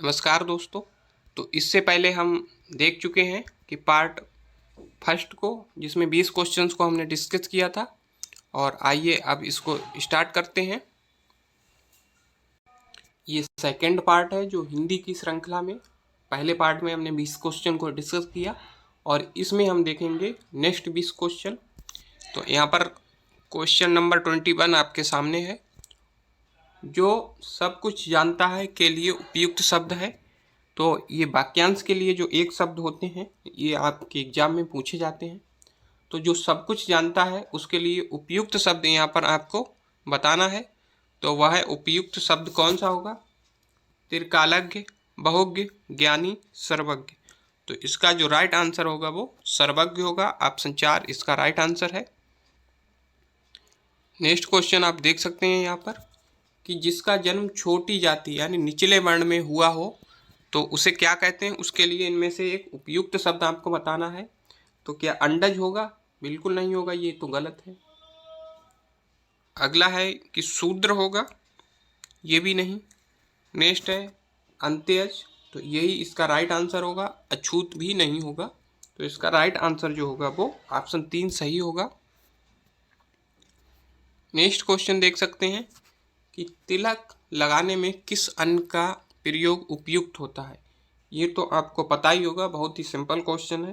नमस्कार दोस्तों। तो इससे पहले हम देख चुके हैं कि पार्ट फर्स्ट को, जिसमें 20 क्वेश्चंस को हमने डिस्कस किया था। और आइए अब इसको स्टार्ट करते हैं। ये सेकंड पार्ट है जो हिंदी की श्रृंखला में पहले पार्ट में हमने 20 क्वेश्चन को डिस्कस किया और इसमें हम देखेंगे नेक्स्ट 20 क्वेश्चन। तो यहाँ पर क्वेश्चन नंबर 21 आपके सामने है। जो सब कुछ जानता है के लिए उपयुक्त शब्द है। तो ये वाक्यांश के लिए जो एक शब्द होते हैं ये आपके एग्जाम में पूछे जाते हैं। तो जो सब कुछ जानता है उसके लिए उपयुक्त शब्द यहाँ पर आपको बताना है। तो वह उपयुक्त शब्द कौन सा होगा? त्रिकालज्ञ, बहुज्ञ, ज्ञानी, सर्वज्ञ। तो इसका जो राइट आंसर होगा वो सर्वज्ञ होगा। ऑप्शन 4 इसका राइट आंसर है। नेक्स्ट क्वेश्चन आप देख सकते हैं यहाँ पर कि जिसका जन्म छोटी जाति यानी निचले वर्ण में हुआ हो तो उसे क्या कहते हैं। उसके लिए इनमें से एक उपयुक्त शब्द आपको बताना है। तो क्या अंडज होगा? बिल्कुल नहीं होगा, ये तो गलत है। अगला है कि शूद्र होगा, ये भी नहीं। नेक्स्ट है अंत्यज, तो यही इसका राइट आंसर होगा। अछूत भी नहीं होगा। तो इसका राइट आंसर जो होगा वो ऑप्शन 3 सही होगा। नेक्स्ट क्वेश्चन देख सकते हैं कि तिलक लगाने में किस अन्न का प्रयोग उपयुक्त होता है। ये तो आपको पता ही होगा, बहुत ही सिंपल क्वेश्चन है।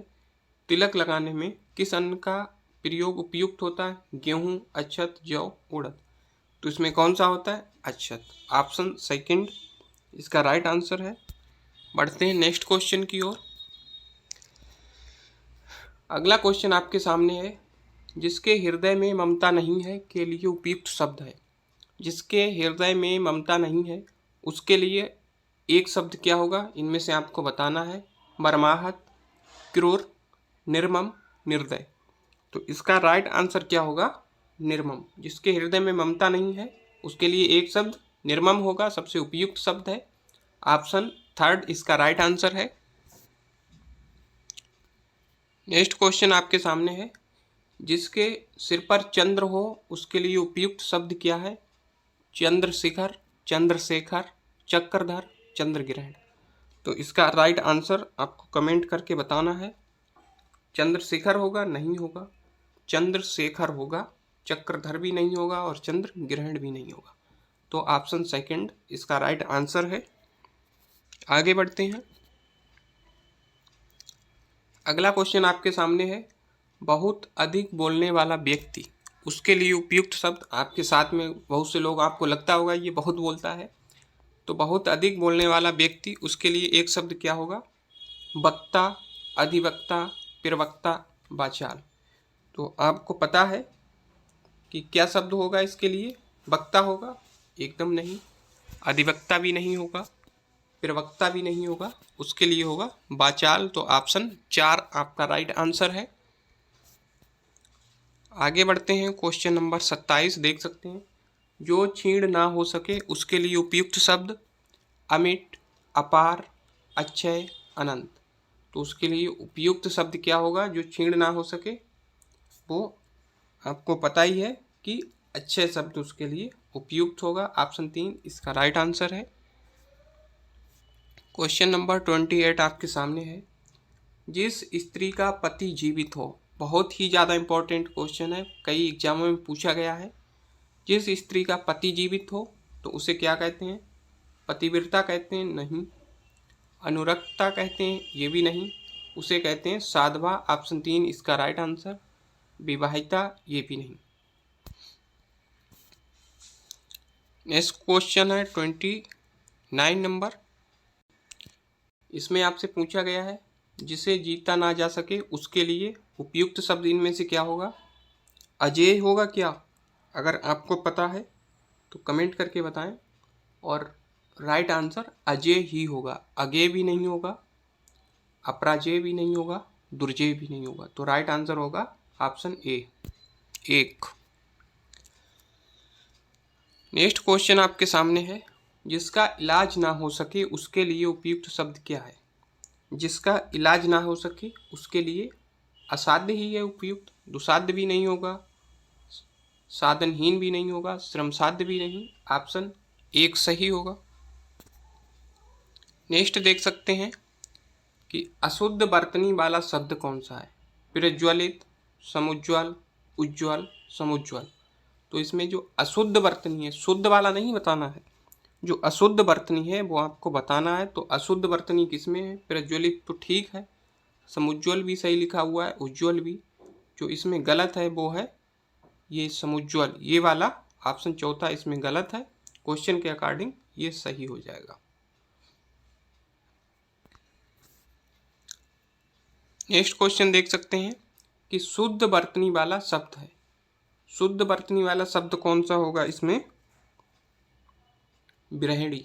तिलक लगाने में किस अन्न का प्रयोग उपयुक्त होता है? गेहूं, अक्षत, जौ, उड़द। तो इसमें कौन सा होता है? अक्षत। ऑप्शन सेकंड इसका राइट आंसर है। बढ़ते हैं नेक्स्ट क्वेश्चन की ओर। अगला क्वेश्चन आपके सामने है, जिसके हृदय में ममता नहीं है के लिए उपयुक्त शब्द है। जिसके हृदय में ममता नहीं है उसके लिए एक शब्द क्या होगा? इनमें से आपको बताना है। मर्माहत, क्रूर, निर्मम, निर्दय। तो इसका राइट आंसर क्या होगा? निर्मम। जिसके हृदय में ममता नहीं है उसके लिए एक शब्द निर्मम होगा, सबसे उपयुक्त शब्द है। ऑप्शन थर्ड इसका राइट आंसर है। नेक्स्ट क्वेश्चन आपके सामने है, जिसके सिर पर चंद्र हो उसके लिए उपयुक्त शब्द क्या है? चंद्रशिखर, चंद्रशेखर, चक्रधर, चंद्रग्रहण। तो इसका राइट आंसर आपको कमेंट करके बताना है। चंद्रशेखर होगा? नहीं होगा, चंद्रशेखर होगा। चक्रधर भी नहीं होगा और चंद्र ग्रहण भी नहीं होगा। तो ऑप्शन सेकंड इसका राइट आंसर है। आगे बढ़ते हैं। अगला क्वेश्चन आपके सामने है, बहुत अधिक बोलने वाला व्यक्ति उसके लिए उपयुक्त शब्द। आपके साथ में बहुत से लोग, आपको लगता होगा ये बहुत बोलता है। तो बहुत अधिक बोलने वाला व्यक्ति उसके लिए एक शब्द क्या होगा? वक्ता, अधिवक्ता, प्रवक्ता, वाचाल। तो आपको पता है कि क्या शब्द होगा इसके लिए? वक्ता होगा? एकदम नहीं। अधिवक्ता भी नहीं होगा, प्रवक्ता भी नहीं होगा, उसके लिए होगा वाचाल। तो ऑप्शन 4 आपका राइट आंसर है। आगे बढ़ते हैं। क्वेश्चन नंबर 27 देख सकते हैं, जो छीण ना हो सके उसके लिए उपयुक्त शब्द अमिट, अपार, अक्षय, अनंत। तो उसके लिए उपयुक्त शब्द क्या होगा जो छीण ना हो सके? वो आपको पता ही है कि अच्छे शब्द उसके लिए उपयुक्त होगा। ऑप्शन 3 इसका राइट आंसर है। क्वेश्चन नंबर 28 आपके सामने है, जिस स्त्री का पति जीवित हो। बहुत ही ज़्यादा इंपॉर्टेंट क्वेश्चन है, कई एग्जामों में पूछा गया है। जिस स्त्री का पति जीवित हो तो उसे क्या कहते हैं? पतिव्रता कहते हैं? नहीं। अनुरक्ता कहते हैं? ये भी नहीं। उसे कहते हैं साधवा। ऑप्शन 3 इसका राइट आंसर। विवाहिता? ये भी नहीं। नेक्स्ट क्वेश्चन है 29 नंबर। इसमें आपसे पूछा गया है, जिसे जीता ना जा सके उसके लिए उपयुक्त शब्द इनमें से क्या होगा? अजेय होगा क्या? अगर आपको पता है तो कमेंट करके बताएं। और राइट आंसर अजेय ही होगा। अगेय भी नहीं होगा, अपराजेय भी नहीं होगा, दुर्जेय भी नहीं होगा। तो राइट आंसर होगा ऑप्शन ए, 1। नेक्स्ट क्वेश्चन आपके सामने है, जिसका इलाज ना हो सके उसके लिए उपयुक्त शब्द क्या है? जिसका इलाज ना हो सके उसके लिए असाध्य ही है उपयुक्त। दुसाध्य भी नहीं होगा, साधनहीन भी नहीं होगा, श्रम साध्य भी नहीं। ऑप्शन 1 सही होगा। नेक्स्ट देख सकते हैं कि अशुद्ध वर्तनी वाला शब्द कौन सा है। प्रज्वलित, समुज्ज्वल, उज्ज्वल, समुज्ज्वल। तो इसमें जो अशुद्ध वर्तनी है, शुद्ध वाला नहीं बताना है, जो अशुद्ध वर्तनी है वो आपको बताना है। तो अशुद्ध वर्तनी किसमें है? प्रज्वलित तो ठीक है, समुज्ज्वल भी सही लिखा हुआ है, उज्ज्वल भी। जो इसमें गलत है वो है ये समुज्ज्वल, ये वाला ऑप्शन चौथा इसमें गलत है। क्वेश्चन के अकॉर्डिंग ये सही हो जाएगा। नेक्स्ट क्वेश्चन देख सकते हैं कि शुद्ध वर्तनी वाला शब्द है। शुद्ध वर्तनी वाला शब्द कौन सा होगा इसमें? विरहिणी।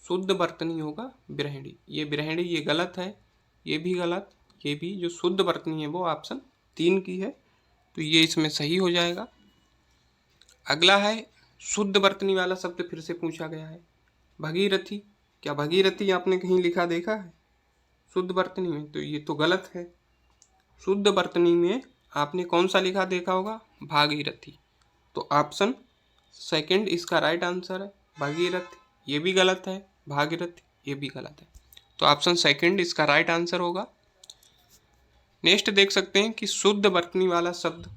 शुद्ध वर्तनी होगा विरहिणी। ये विरहिणी ये गलत है, ये भी गलत, ये भी। जो शुद्ध वर्तनी है वो ऑप्शन 3 की है, तो ये इसमें सही हो जाएगा। अगला है शुद्ध वर्तनी वाला शब्द फिर से पूछा गया है, भगीरथी। क्या भगीरथी आपने कहीं लिखा देखा है शुद्ध वर्तनी में? तो ये तो गलत है। शुद्ध वर्तनी में आपने कौन सा लिखा देखा होगा? भागीरथी। तो ऑप्शन सेकंड इसका राइट आंसर है, भागीरथ। ये भी गलत है, भागीरथ ये भी गलत है। तो ऑप्शन सेकंड इसका राइट आंसर होगा। नेक्स्ट देख सकते हैं कि शुद्ध वर्तनी वाला शब्द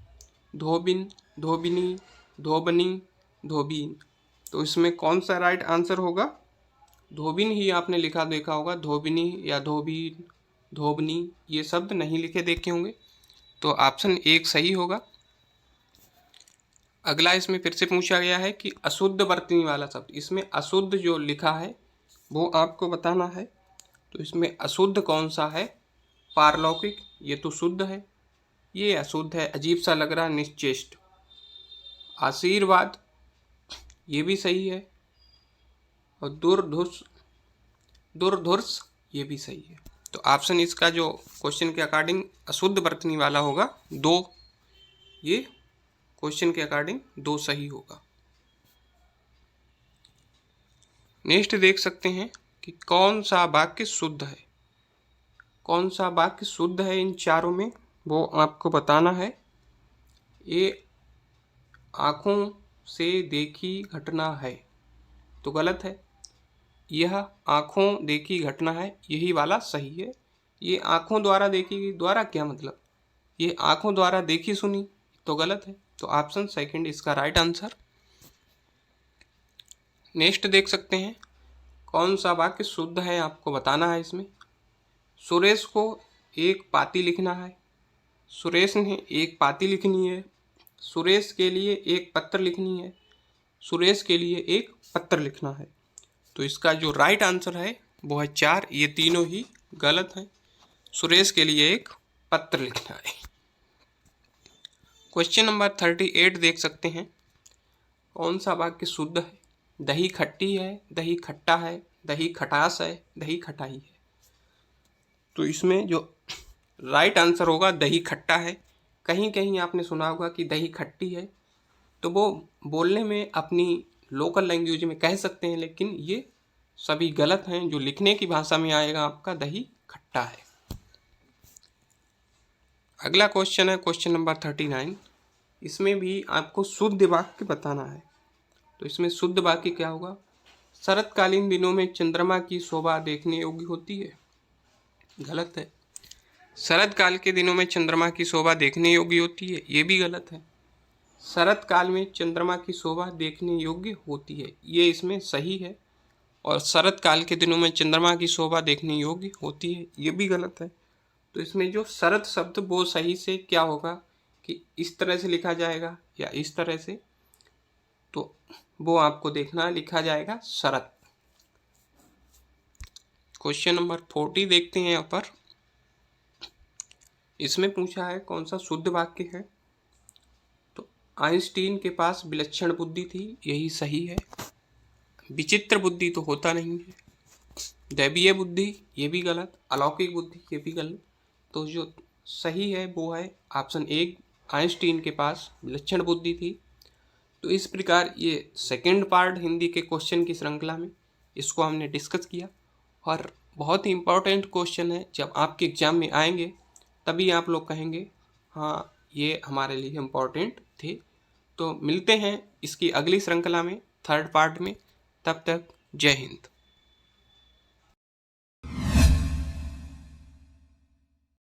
धोबिन, धोबिनी, धोबनी, धोबीन। तो इसमें कौन सा राइट आंसर होगा? धोबिन ही आपने लिखा देखा होगा, धोबिनी या धोबीन, धोबनी ये शब्द नहीं लिखे देखे होंगे। तो ऑप्शन 1 सही होगा। अगला इसमें फिर से पूछा गया है कि अशुद्ध वर्तनी वाला शब्द, इसमें अशुद्ध जो लिखा है वो आपको बताना है। तो इसमें अशुद्ध कौन सा है? पारलौकिक, ये तो शुद्ध है, ये अशुद्ध है, अजीब सा लग रहा है, निश्चेष्ट। आशीर्वाद ये भी सही है, और दुर्धुर्ष, दुर्धुर्ष ये भी सही है। तो ऑप्शन इसका जो क्वेश्चन के अकॉर्डिंग अशुद्ध वर्तनी वाला होगा 2, ये क्वेश्चन के अकॉर्डिंग 2 सही होगा। नेक्स्ट देख सकते हैं कि कौन सा वाक्य शुद्ध है। कौन सा वाक्य शुद्ध है इन चारों में वो आपको बताना है। ये आँखों से देखी घटना है, तो गलत है। यह आँखों देखी घटना है, यही वाला सही है। ये आँखों द्वारा देखी गई, द्वारा क्या मतलब? ये आँखों द्वारा देखी सुनी, तो गलत है। तो ऑप्शन सेकंड इसका राइट आंसर। नेक्स्ट देख सकते हैं कौन सा वाक्य शुद्ध है, आपको बताना है इसमें। सुरेश को एक पाती लिखना है, सुरेश ने एक पाती लिखनी है, सुरेश के लिए एक पत्र लिखनी है, सुरेश के लिए एक पत्र लिखना है। तो इसका जो राइट आंसर है वो है 4, ये तीनों ही गलत हैं। सुरेश के लिए एक पत्र लिखना है। क्वेश्चन नंबर 38 देख सकते हैं कौन सा वाक्य शुद्ध है। दही खट्टी है, दही खट्टा है, दही खटास है, दही खटाई है। तो इसमें जो राइट आंसर होगा दही खट्टा है। कहीं कहीं आपने सुना होगा कि दही खट्टी है, तो वो बोलने में अपनी लोकल लैंग्वेज में कह सकते हैं, लेकिन ये सभी गलत हैं। जो लिखने की भाषा में आएगा आपका दही खट्टा है। अगला क्वेश्चन है क्वेश्चन नंबर 39। इसमें भी आपको शुद्ध वाक्य बताना है। तो इसमें शुद्ध वाक्य क्या होगा? शरतकालीन दिनों में चंद्रमा की शोभा देखने योग्य होती है, गलत है। शरतकाल के दिनों में चंद्रमा की शोभा देखने योग्य होती है, ये भी गलत है। शरतकाल में चंद्रमा की शोभा देखने योग्य होती है, ये इसमें सही है। और शरतकाल के दिनों में चंद्रमा की शोभा देखने योग्य होती है, ये भी गलत है। तो इसमें जो शरत शब्द वो सही से क्या होगा कि इस तरह से लिखा जाएगा या इस तरह से, तो वो आपको देखना, लिखा जाएगा शरत। क्वेश्चन नंबर 40 देखते हैं यहाँ पर। इसमें पूछा है कौन सा शुद्ध वाक्य है। तो आइंस्टीन के पास विलक्षण बुद्धि थी, यही सही है। विचित्र बुद्धि तो होता नहीं है। दैवीय बुद्धि ये भी गलत, अलौकिक बुद्धि ये भी गलत। तो जो सही है वो है ऑप्शन 1, आइंस्टीन के पास विलक्षण बुद्धि थी। तो इस प्रकार ये सेकंड पार्ट हिंदी के क्वेश्चन की श्रृंखला में इसको हमने डिस्कस किया, और बहुत ही इम्पोर्टेंट क्वेश्चन है। जब आपके एग्जाम में आएंगे तभी आप लोग कहेंगे हाँ ये हमारे लिए इम्पोर्टेंट थे। तो मिलते हैं इसकी अगली श्रृंखला में, थर्ड पार्ट में। तब तक जय हिंद।